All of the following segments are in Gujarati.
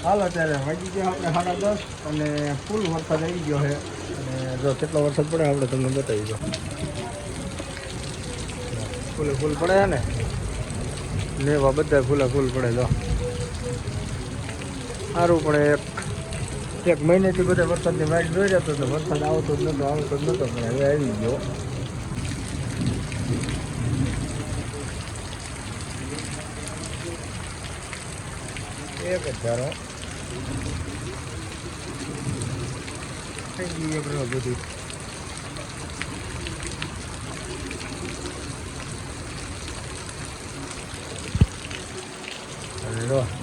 હાલો ત્યારે વાગી ગયા આપણે 10:30 અને ફૂલ વરસાદ આવી ગયો છે. અને જો કેટલો વરસાદ પડે આપણે તમને બતાવી દો. ફૂલ પડે છે ને, લેવા બધા ફૂલ પડે. જો સારું પડે. એક મહિનેથી બધા વરસાદની વાઇટ જોઈ રહ્યો હતો, વરસાદ આવતો જ નહોતો પણ હવે આવી ગયો. એક જ ધારો થઈ ગઈ બધી.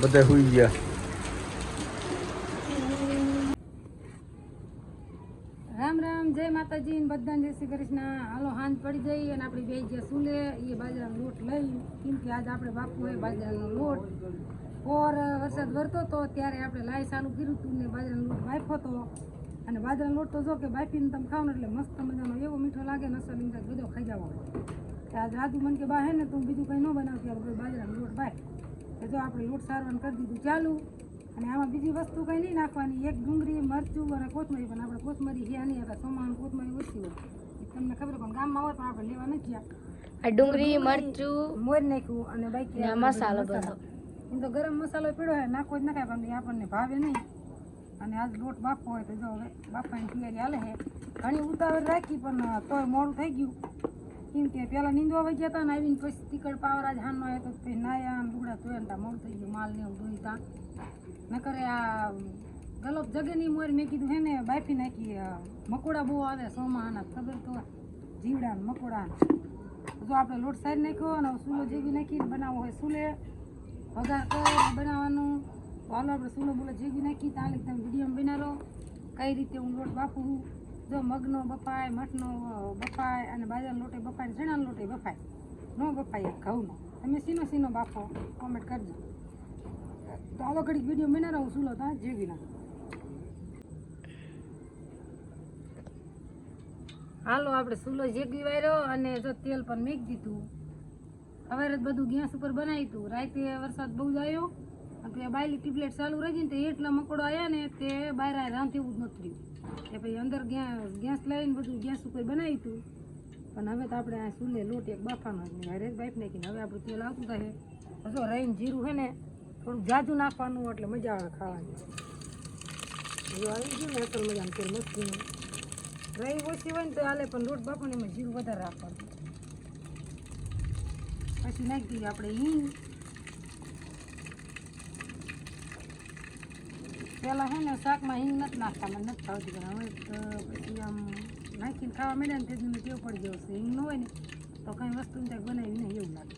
બધા સુઈ ગયા. રામ રામ, જય માતાજી ને બધાને જય શ્રી કૃષ્ણ. હાલો હાંજ પડી ગઈ અને આપણે બે ગયા સુલે એ બાજરાનો લોટ લઈ, કેમ કે આજે આપણે બાપુ હોય બાજરાનો લોટ. ઓર વરસાદ વરતો હતો ત્યારે આપણે લાઈ ચાલુ કર્યું હતું ને બાજરાનો લોટ બાફ્યો હતો. અને બાજરાનો લોટ તો જો કે બાફીને તમે ખાવ ને એટલે મસ્ત મજાનો એવો મીઠો લાગે ને, અસલ ઇંગા બધો ખાઈ જવા હોય. આજ રાજુ મન કે બા હે ને તું બીજું કંઈ ન બનાવ ત્યારે બાજરાનો લોટ બાફ. તો જો આપણે લોટ સારવાનું કરી દીધું ચાલુ. અને આમાં બીજી વસ્તુ કંઈ નહીં નાખવાની, એક ડુંગળી, મરચું અને કોથમરી. પણ આપણે કોથમરી છે નહીં, આપણે સોમાનું કોથમરી ઓછી હોય તમને ખબર, પણ ગામમાં હોય પણ આપણે લેવા નથી ગયા. આ ડુંગળી મરચું મોર નાખ્યું અને બાકી મસાલો બધો. એમ તો ગરમ મસાલો પીડ્યો હોય નાખવો જ નખાય, પણ આપણને ભાવે નહીં. અને આજ લોટ બાફવો હોય તો જો હવે બાફવાની તૈયારી હાલે છે. ઘણી ઉતાવળ રાખી પણ તોય મોડું થઈ ગયું, કેમ કે પહેલાં નીંદવા વહી ગયા હતા ને આવીને પછી તીકડ પાવર આજ હાનો આવ્યો તો પછી નાયા લુગડા ધોયા ને મોડું થઈ ગયું. માલ ને એવું ધોઈ તા નકરે આ ગલોપ જગેની મોર મેં કીધું હે ને બાફી નાખી. મકોડા બહુ આવે સોમાના, ખબર તો જીવડા ને મકોડા. જો આપણે લોટ સાઈડ નાખ્યો અને સૂલો જેવી નાખીને બનાવવો હોય સૂલે વઘાર કરી બનાવવાનું. તો હાલો આપણે સૂલો બોલો જેવી નાખી ત્યાં તમે વિડીયોમાં બનાવો કઈ રીતે હું લોટ બાફું. જો મગનો બફાય, મઠનો બફાય અને બાજરાનો લોટે બફાય, ચણાનો લોટે બફાય, ન બફાય ઘઉંનો. તમે સીનો બાફો કોમેન્ટ કરજો. તો આવો ઘડીક વિડીયો બનાવો હું સૂલો ત્યાં જેવી ના. હાલો આપણે સૂલો જેગી વાર્યો અને જો તેલ પણ મેક દીધું. સવારે બધું ગેસ ઉપર બનાવ્યું હતું, રાતે વરસાદ બહુ જ આવ્યો અને બાયલી ટીપલેટ ચાલુ રહી ને તો એટલા મકોડો આવ્યા ને તે બહાર રાંધવું જ નહોતું રહ્યું. કે પછી અંદર ગેસ લઈને બધું ગેસ ઉપર બનાવ્યું હતું. પણ હવે તો આપણે આ સૂલે લોટ એક બાફાનો જ હારે બાફી નાખીને હવે આપણું તેલ આવતું થાય. જો રહીને જીરું છે ને થોડુંક જાજુ નાખવાનું એટલે મજા આવે ખાવાની. જો આવી ગયું ને અસલ મજાનું તેલ મસ્તીનું. રહી ઓછી હોય ને તો હાલે, પણ લોટ બાફો ને એમાં જીરું વધારે રાખવાનું. પછી નાખી દઈએ આપણે હિંગ. પહેલાં છે ને શાકમાં હિંગ નથી નાખતા, મને નથી ખાવતી, પણ હવે પછી આમ નાખીને ખાવા મળે ને તેથી ટેવ પડી ગયો છે. હિંગ ન હોય ને તો કંઈ વસ્તુ ત્યાં બનાવી નહીં એવું લાગે.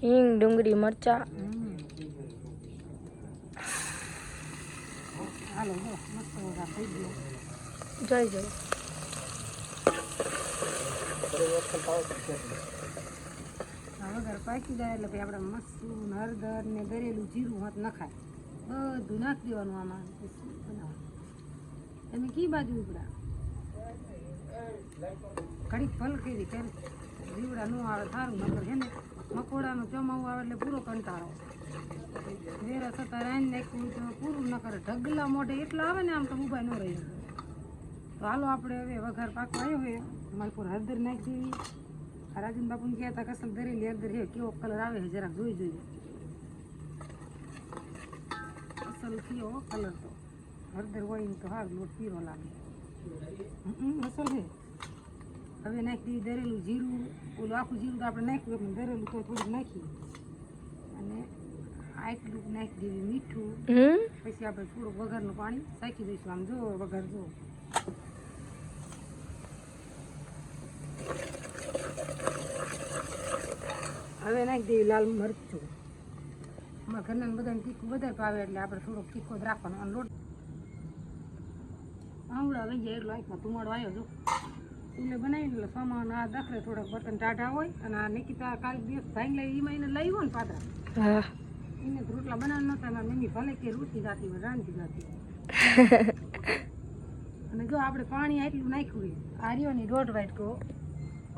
હિંગ, ડુંગળી, મરચા. હાલો જો મસ્ત વઘાર થઈ ગયો. જોઈ જો વઘાર પાકી જાય એટલે પછી આપણે મરચું, હળદર ને દરેલું જીરું હાથ નખાય બધું નાખી દેવાનું આમાં. બનાવવાનું તમે કી બાજુ ઉપડા ઘડીક ભલ કરી ત્યારે જીવડા ન આવે સારું, નકર છે ને મકોડાનું ચોમાવું આવે એટલે પૂરો કંટાળો. વેરા થતાં રાઈન નાખ્યું તો પૂરું ન કરે, ઢગલા મોઢે એટલા આવે ને આમ તો ઊભા ન રહી. તો હાલો આપણે હવે વઘાર પાકવા આવ્યો હોય મારી પર હળદર નાખી દેવી. રાજન બાપુને કહેતા કે અસલ દરેલી હળદર છે, કેવો કલર આવે છે જરાક જોઈ જોઈએ. અસલ કેવો કલર તો હળદર હોય ને તો હા લોટ પીરો લાગે. અસલ છે. હવે નાખી દઈએ દરેલું જીરું. ઓલું આખું જીરું તો આપણે નાખ્યું પણ દરેલું તો થોડુંક નાખીએ અને આટલું નાખી દેવી મીઠું. પછી આપણે થોડુંક વઘારનું પાણી નાખી દઈશું. આમ જો વઘાર જો હવે નાખી દેવી લાલ મરચું. અમારા ઘરના બધાને તીખું વધારે ભાવે એટલે આપણે થોડોક તીખો જ રાખવાનો. અને લોટ આવડા લઈ જાય એટલો આંખમાં ધુમાડો આવ્યો જો ચૂલે બનાવીને એટલે સામાન આ દખરે થોડાક બર્તન ટાઢા હોય. અને આ નિકિતા કાલ દિવસ ભાઈ લઈ એમાં એને લઈ હોય ને પાત્રા એને રોટલા બનાવ નતા. એમાં મમ્મી ભલે કે રોટી જાતી હોય રાંધી જાતી. અને જો આપણે પાણી આટલું નાખ્યું હોય આ રહ્યો ને 1.5 વાટકો.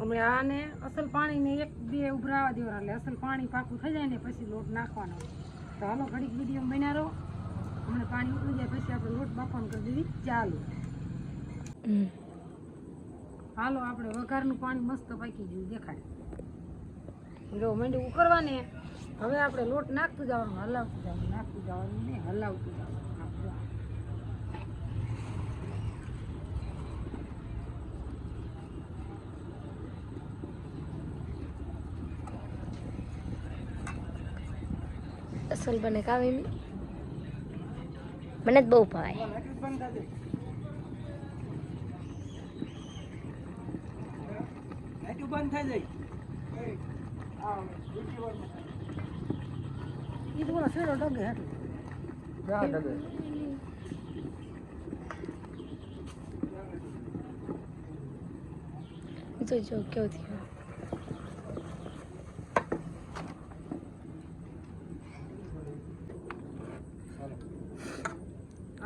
અમે આને અસલ પાણીને 1-2 ઉભરાવા દેવાના એટલે અસલ પાણી પાકું થઈ જાય ને પછી લોટ નાખવાનો. તો હાલો ઘડીક વિડીયો બન્યા રહો. હમણાં પાણી ઉતરી જાય પછી આપણે લોટ બાફવાનું કરી દેવી ચાલુ. હાલો આપણે વઘારનું પાણી મસ્ત પાકી ગયું દેખાડે. જો મંડી ઉકળવાને હવે આપણે લોટ નાખતું જવાનું, હલાવતું જવાનું, નાખતું જવાનું ને હલાવતું જવાનું. અસલ બને કાવી મને જ બહુ ભાવે. બંધ થઈ જાય એ તો બોલો શેડો ડગે હતું. જો કેવું થયું.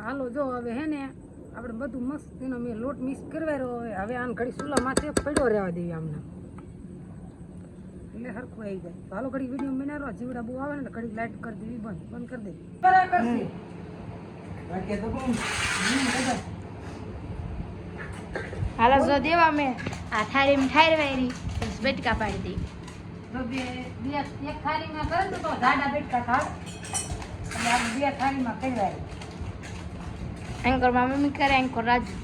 હાલો જો હવે હે ને આપણે બધું મસ્ત એનો મેં લોટ મિક્સ કરવાયો. હવે આને ઘડી ચૂલા માથે પડ્યો રહેવા દેવી આમને એટલે હરખું આવી જાય. તો હાલો ઘડી વિડીયો બનાવો. જીવડા બહુ આવે ને ઘડી લાઈટ કરી દેવી, બંધ કરી દેવી. હાલો જો દેવા મેં આ થાળીમાં ઠારવાયરી બેટકા પાડી દઈ. જો એક થાળીમાં કરે તો જાડા બેટકા થાય અને આપણે 2 થાળીમાં કરવાય. એન્કર માં મમ્મી કરે, એન્કર રાજુ.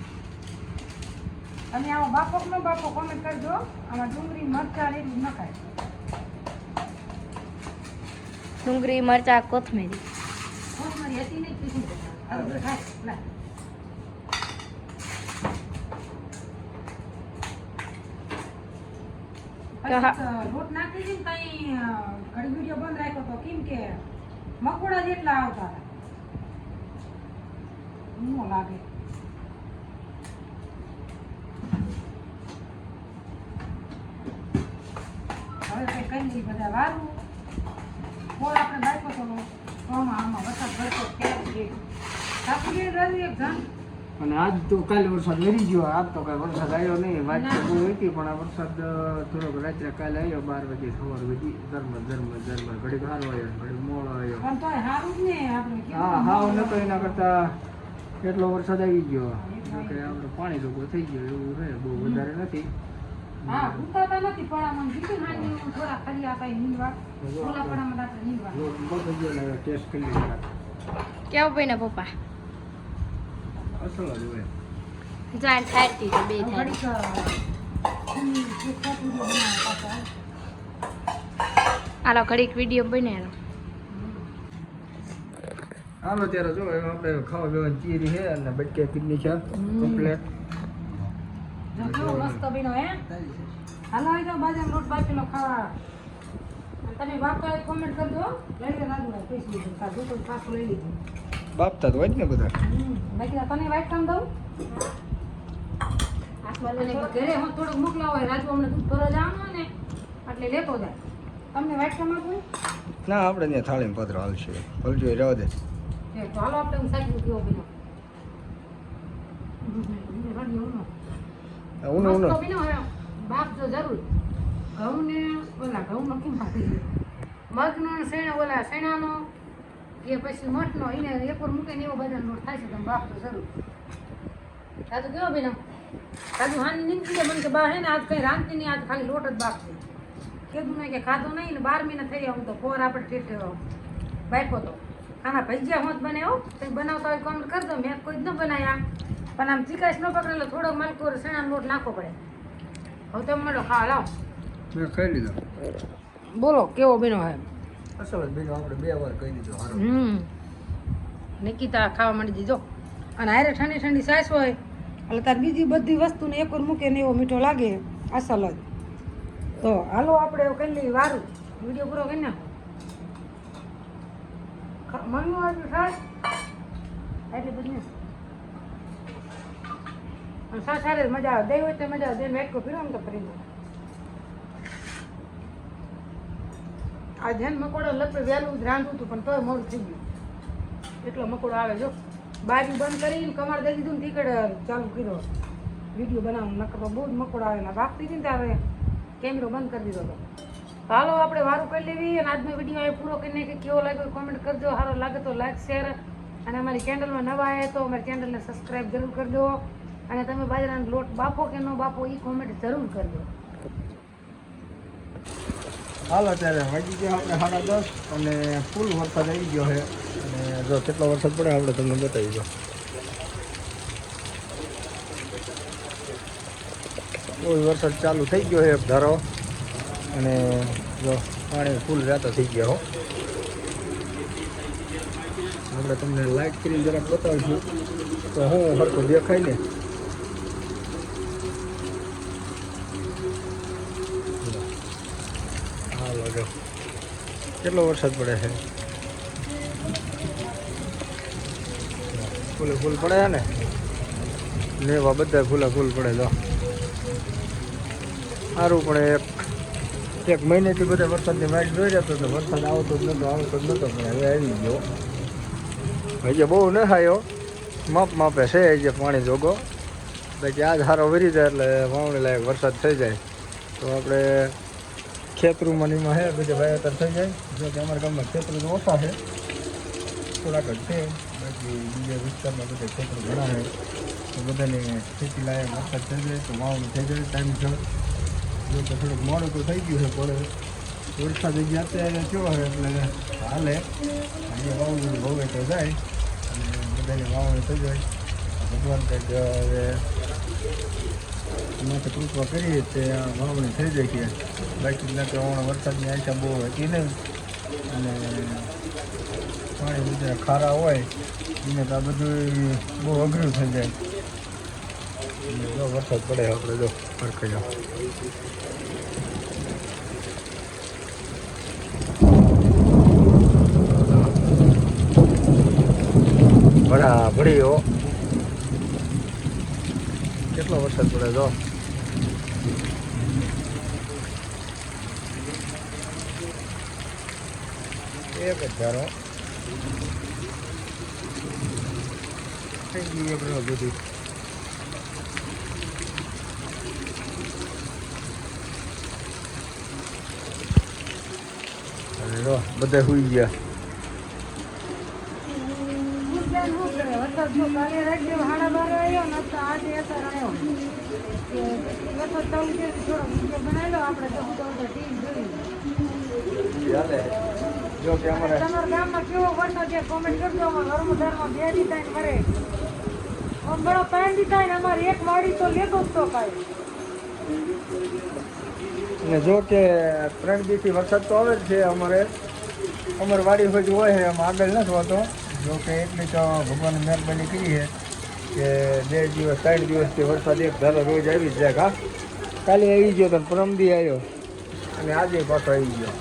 અને આમાં બાપો કે ન બાપો કોમેન્ટ કરજો. આમાં ડુંગળી મરચાં એટલું નખાય. ડુંગળી મરચા કોથમીરી કોથમરી હતી નહીં પીસી દેતા. હાલો ખાય લા. લોટ નાખી દીધી ને કઈ ઘડી વિડીયો બંધ રાખ્યો તો કેમ કે મકોડા જેટલા આવતા હતા. ન લાગે. હવે કઈ કઈ નહીં બધા વારું કોળ આપણે બાઈકો તો આમાં વરસાદ ભરતો ક્યારે કાપી ગઈ રાજુ એક જણ. અને આજ તો કાલે વરસાદ વરી ગયો. આજ તો કઈ વરસાદ આવ્યો નહીં. વાત તો બહુ હતી પણ આ વરસાદ થોડોક રાત્રે કાલે આવ્યો 12 વાગે સવાર સુધી ધર્મ ઘડીક સારો આવ્યો ઘડીક મોડો આવ્યો. પણ તોય સારું જ ને આપણે હા હાવ નતો એના કરતા એટલો વરસાદ આવી ગયો કે આપણે પાણી લોકો થઈ ગયો એવું છે. બહુ વધારે નથી. હા ઉતારતા નથી પણ આમાં બીજું હાંડી થોડા ફરી આપા નીંદવા ઓલા પડામાં આપણે નીંદવા. લોટ બગડી ગયો ને ટેસ્ટ કરી લીધો. કેવું ભાઈ ને પપ્પા અસલ જ હોય. જાણ થારતી છે બે થારી. હાલો ઘડીક વિડીયો બનાવ્યો. હાલો ત્યારે જો એમાં આપણે ખાવા પીવાની ચીરી છે અને બટકે કિડની છે કમ્પ્લેટ. જો કેવો મસ્ત બીનો હે. હાલો આવી જાઓ બાજરાનો લોટ બાફેલો ખાવા. અને તમે બાપા કોમેન્ટ કરજો. લઈ લે રાજુ પૈસા લીધું તાર દુકાન પાછું લઈ લીધું. બાપતા તો હોય જ ને બધા. બાકી તને વાઈટ કામ દઉં. અને ઘરે હું થોડુંક મોકલાવો હોય રાજુ અમને દૂધ ભરવા જવાનું હોય ને એટલે લેતો જાય. તમને વાઈટ કામ આપું ના આપણે ત્યાં થાળીમાં પત્ર હાલશે ભલજો એ રહેવા દે. તો હાલો આપણે હું સાચું કેવો બીનો. ઉનો બાપ જો જરૂર ઘઉં ને ઓલા ઘઉં નો કેમ આપી મગનો શેણા ઓલા શેણાનો કે પછી મઠનો એને એકવાર મૂકે ને એવો બધાનો લોટ થાય છે. તમે બાપ તો જરૂર સાચું કેવો બેન સાચું હાની નીકળી જાય મને કે બા હે ને આજ કઈ રાંધતી નહીં, આજ ખાલી લોટ જ બાપ છે. કીધું નહીં કે ખાધો નહીં ને 12 મહિના થઈ ગયા હું તો ફોર આપણે ઠેઠ બાઈકો તો આના ભજીયા હોત બને હો. કંઈ બનાવતા હોય કોમેન્ટ કરજો. મેં કોઈ જ ન બનાવ્યા પણ આમ ચીકાશ ન પકડેલો થોડો માલકો શેણાનો લોટ નાખવો પડે. હવે તમે મળો ખાવા લાવો. મેં ખાઈ લીધો. બોલો કેવો બીનો હે. અસલ જ બીજો આપણે 2 વાર કહી દીધો હારો. નિકિતા ખાવા માંડી દીધો અને હારે ઠંડી ઠંડી સાસ હોય એટલે તાર બીજી બધી વસ્તુને એકવાર મૂકે ને એવો મીઠો લાગે અસલ જ. તો હાલો આપણે એવું કરી લઈએ વારું વિડીયો પૂરો કરી નાખો. મમ્મી વાળું સાસ એટલી બધી સાસ સારે મજા આવે. દહીં હોય તો મજા આવે. દહીં વેટકો પીરો ને તો ફરી આ ધ્યાન મકોડો લપે વહેલું જ રાંધું હતું પણ તોય મોડું થઈ ગયું. એટલો મકોડો આવે જો. બાજુ બંધ કરીને કમર દઈ દીધું ને ટીકડ ચાલુ કર્યો વિડીયો બનાવવાનું. નકર બહુ જ મકોડો આવેલા બાપતી હતી ને ત્યારે કેમેરો બંધ કરી દીધો હતો. હાલો આપણે વારું કરી લેવી અને આજનો વિડીયો એ પૂરો કરીને કે કેવો લાગ્યો કોમેન્ટ કરજો. સારો લાગે તો લાઈક શેર અને અમારી ચેનલમાં નવા આવ્યા તો અમારી ચેનલને સબસ્ક્રાઈબ જરૂર કરજો. અને તમે બાજરાનો લોટ બાફો કે ન બાફો એ કોમેન્ટ જરૂર કરજો. હાલ અત્યારે વાગી ગયો આપણે 10:30 અને ફૂલ વરસાદ આવી ગયો છે. અને જો કેટલો વરસાદ પડે આપણે તમને બતાવી દો. ફૂલ વરસાદ ચાલુ થઈ ગયો છે એક ધારો. અને જો પાણી ફૂલ રહેતા થઈ ગયા હો. આપણે તમને લાઈટ કરીને જરાક બતાવીશું તો હું સરખું દેખાય ને. હાલો જો કેટલો વરસાદ પડે છે. ફૂલે ફૂલ પડે છે ને લેવા બધા ફૂલે ફૂલ પડે. જો સારું પડે. એક મહિનેથી બધા વરસાદની વાઇટ જોઈ જતો તો વરસાદ આવતો જ નહોતો પણ હવે આવી ગયો. હજી બહુ ન ખાયો માપે છે હજી પાણી જોગો. બાકી આજ સારો વરી જાય એટલે વાવણી લાયક વરસાદ થઈ જાય તો આપણે ખેતરોમાં નીમાં છે બધે વાવેતર થઈ જાય. જો કે અમારા ગામમાં ખેતરો તો ઓછા છે, થોડાક જ છે. બાકી બીજા વિસ્તારમાં બધા ખેતરો ઘણા છે તો બધાને ખેતી લાયક વરસાદ થઈ જાય તો વાવણી થઈ જાય ટાઈમસર. જો કે થોડુંક મોડું તો થઈ ગયું છે પણ વરસાદ હજી અત્યારે થયો છે એટલે હાલે. અહીંયા વાવણી ભોગે તો જાય અને બધાની વાવણી થઈ જાય. ભગવાન કંઈક હવે એમાંથી કૃપા કરીએ તે વાવણી થઈ જાય કે બાકી ના કે વરસાદની આશા બહુ હતી નહીં અને પાણી બધા ખારા હોય એને તો આ બધું બહુ અઘરું થઈ જાય. જો વરસાદ પડે આપણે જો ફરકે જાઓ. ભડા ભડીઓ કેટલો વરસાદ પડે જો. એક જ ધારો થઈ ગયું બધું. જો બધા સુઈ ગયા. વરસાદ જો કાલે રાત્રે 12:30 આવ્યો ને તો આજે અત્યારે આવ્યો. વરસાદ ચાલુ છે થોડો વિડીયો બનાવી લો આપણે તો ટીવી જોઈ. જો કે અમારે તમારા ગામમાં કેવો વરસાદ છે કોમેન્ટ કરજો. નર્મદામાં 2 દી થાય કરે બડો 5 દી થાય ને અમારે એક વાડી તો લેતો જ તો કાંઈ. અને જો કે 3 દિવસથી વરસાદ તો આવે જ છે. અમારી વાડી હોય છે એમ આગળ નથી હોતો. જો કે એટલી તો ભગવાનની મહેરબાની કરી છે કે 2 દિવસ 3 દિવસથી વરસાદ એક ધારો રોજ આવી જ જાય. કાલે આવી ગયો તો પરમદી આવ્યો અને આજે પાછો આવી ગયો.